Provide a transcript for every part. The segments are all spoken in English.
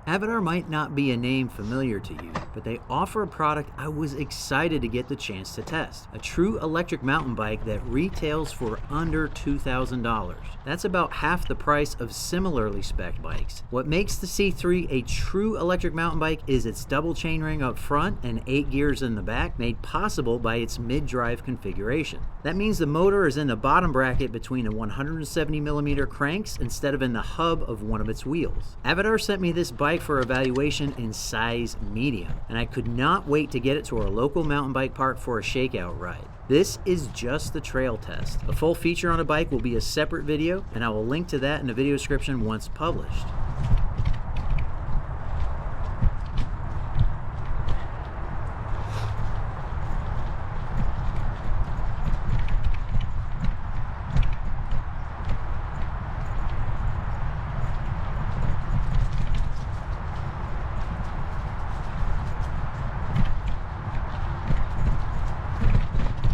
Avadar might not be a name familiar to you, but they offer a product I was excited to get the chance to test. A true electric mountain bike that retails for under $2,000. That's about half the price of similarly spec'd bikes. What makes the C3 a true electric mountain bike is its double chainring up front and 8 gears in the back, made possible by its mid-drive configuration. That means the motor is in the bottom bracket between the 170mm cranks instead of in the hub of one of its wheels. Avadar sent me this bike for evaluation in size medium, and I could not wait to get it to our local mountain bike park for a shakeout ride. This is just the trail test. A full feature on a bike will be a separate video, and I will link to that in the video description once published.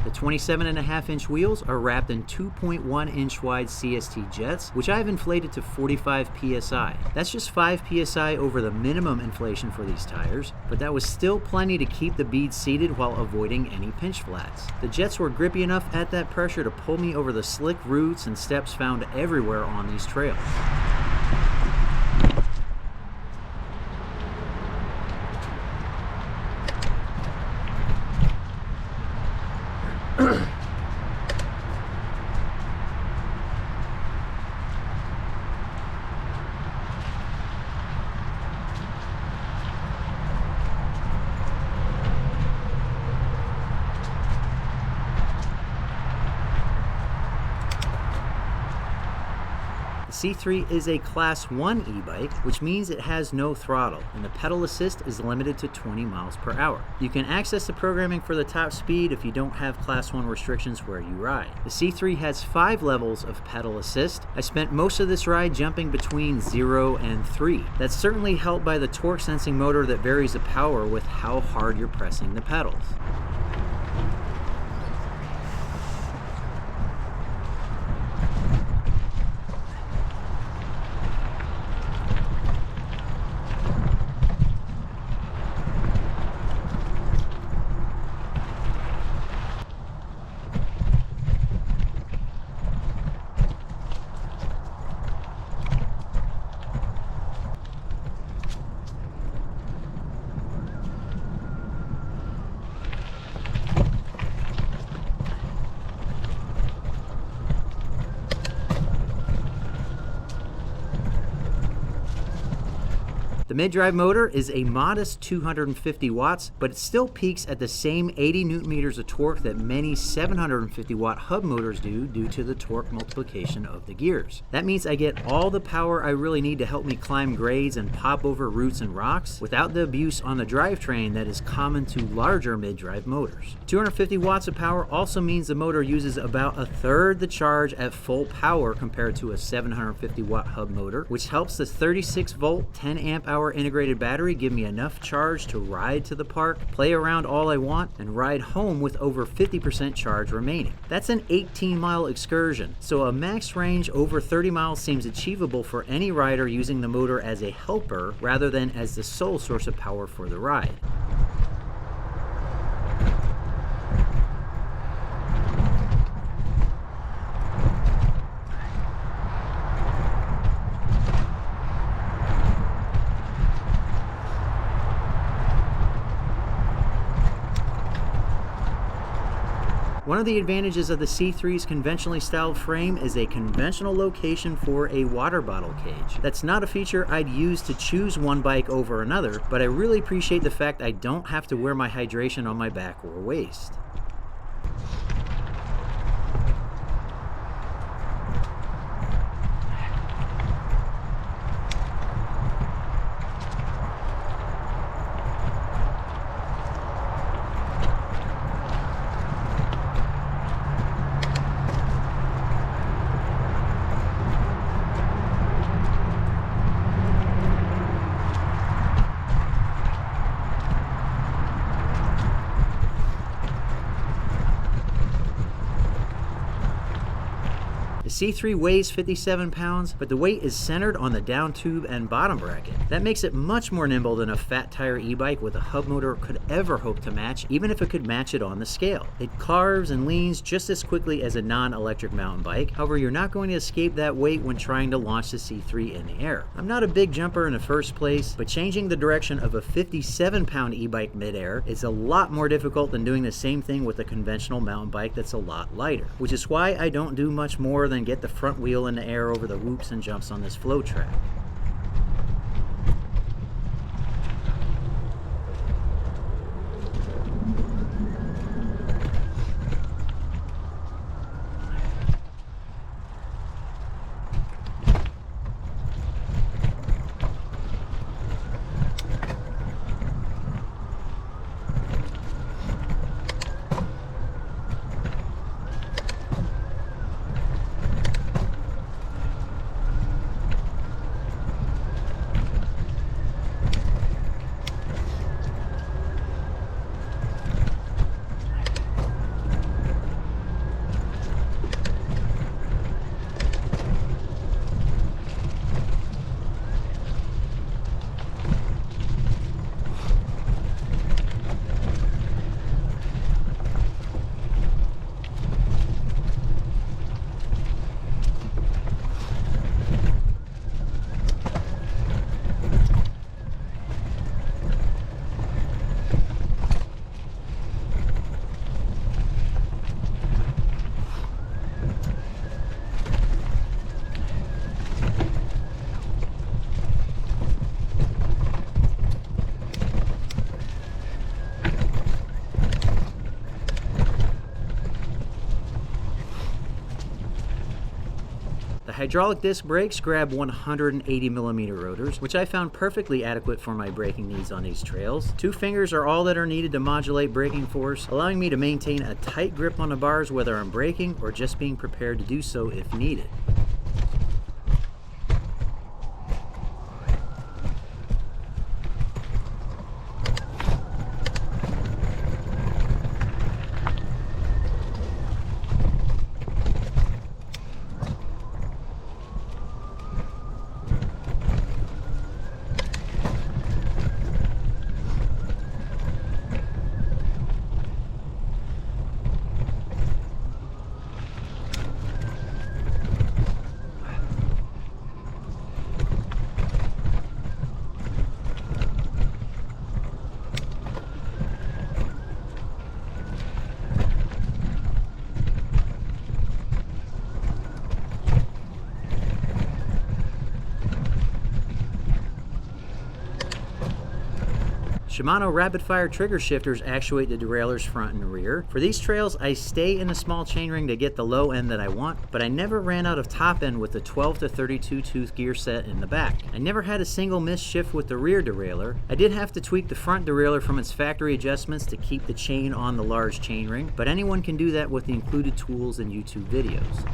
The 27.5-inch wheels are wrapped in 2.1-inch wide CST jets, which I've inflated to 45 psi. That's just 5 psi over the minimum inflation for these tires, but that was still plenty to keep the bead seated while avoiding any pinch flats. The jets were grippy enough at that pressure to pull me over the slick roots and steps found everywhere on these trails. The C3 is a Class 1 e-bike, which means it has no throttle, and the pedal assist is limited to 20 miles per hour. You can access the programming for the top speed if you don't have Class 1 restrictions where you ride. The C3 has 5 levels of pedal assist. I spent most of this ride jumping between 0 and 3. That's certainly helped by the torque sensing motor that varies the power with how hard you're pressing the pedals. The mid-drive motor is a modest 250 watts, but it still peaks at the same 80 newton meters of torque that many 750 watt hub motors do due to the torque multiplication of the gears. That means I get all the power I really need to help me climb grades and pop over roots and rocks without the abuse on the drivetrain that is common to larger mid-drive motors. 250 watts of power also means the motor uses about a third the charge at full power compared to a 750 watt hub motor, which helps the 36 volt 10 amp hour integrated battery give me enough charge to ride to the park, play around all I want, and ride home with over 50% charge remaining. That's an 18-mile excursion, so a max range over 30 miles seems achievable for any rider using the motor as a helper rather than as the sole source of power for the ride. One of the advantages of the C3's conventionally styled frame is a conventional location for a water bottle cage. That's not a feature I'd use to choose one bike over another, but I really appreciate the fact I don't have to wear my hydration on my back or waist. C3 weighs 57 pounds, but the weight is centered on the down tube and bottom bracket. That makes it much more nimble than a fat tire e-bike with a hub motor could ever hope to match, even if it could match it on the scale. It carves and leans just as quickly as a non-electric mountain bike. However, you're not going to escape that weight when trying to launch the C3 in the air. I'm not a big jumper in the first place, but changing the direction of a 57-pound e-bike midair is a lot more difficult than doing the same thing with a conventional mountain bike that's a lot lighter, which is why I don't do much more than get the front wheel in the air over the whoops and jumps on this flow track. Hydraulic disc brakes grab 180mm rotors, which I found perfectly adequate for my braking needs on these trails. 2 fingers are all that are needed to modulate braking force, allowing me to maintain a tight grip on the bars whether I'm braking or just being prepared to do so if needed. Shimano rapid-fire trigger shifters actuate the derailleurs front and rear. For these trails, I stay in a small chainring to get the low end that I want, but I never ran out of top end with the 12 to 32 tooth gear set in the back. I never had a single miss shift with the rear derailleur. I did have to tweak the front derailleur from its factory adjustments to keep the chain on the large chainring, but anyone can do that with the included tools and YouTube videos.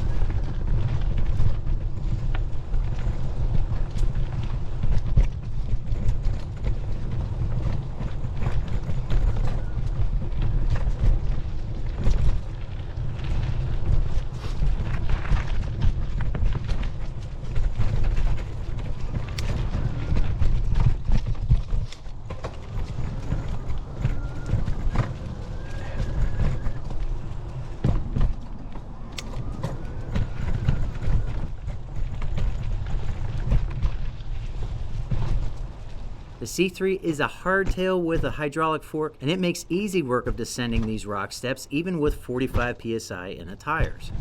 The C3 is a hardtail with a hydraulic fork, and it makes easy work of descending these rock steps even with 45 psi in the tires.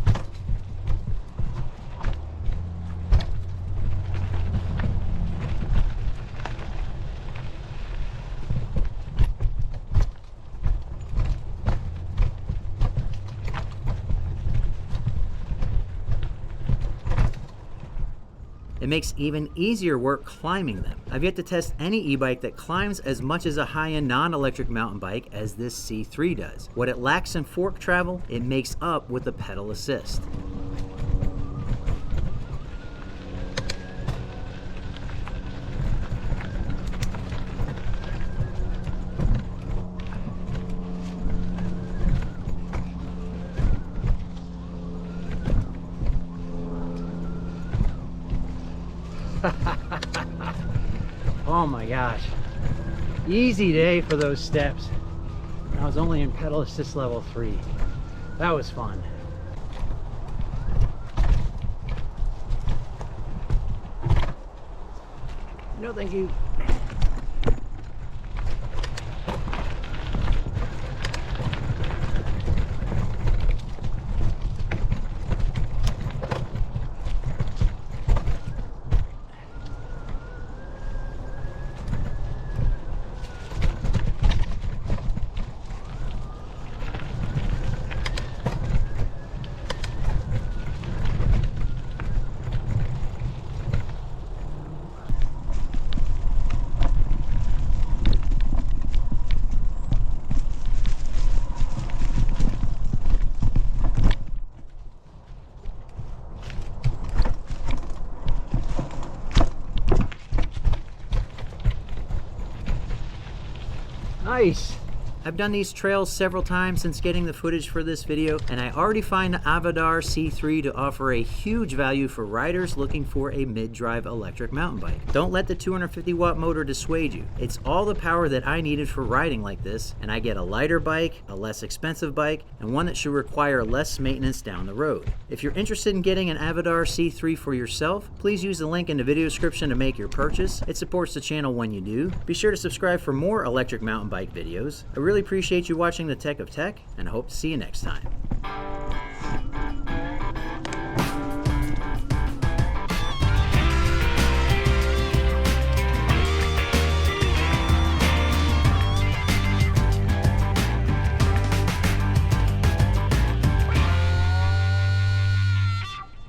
It makes even easier work climbing them. I've yet to test any e-bike that climbs as much as a high-end non-electric mountain bike as this C3 does. What it lacks in fork travel, it makes up with the pedal assist. Oh my gosh. Easy day for those steps. I was only in pedal assist level 3. That was fun. No, thank you. Nice. I've done these trails several times since getting the footage for this video, and I already find the Avadar C3 to offer a huge value for riders looking for a mid-drive electric mountain bike. Don't let the 250 watt motor dissuade you. It's all the power that I needed for riding like this, and I get a lighter bike, a less expensive bike, and one that should require less maintenance down the road. If you're interested in getting an Avadar C3 for yourself, please use the link in the video description to make your purchase. It supports the channel when you do. Be sure to subscribe for more electric mountain bike videos. I really appreciate you watching the Tech of Tech, and I hope to see you next time.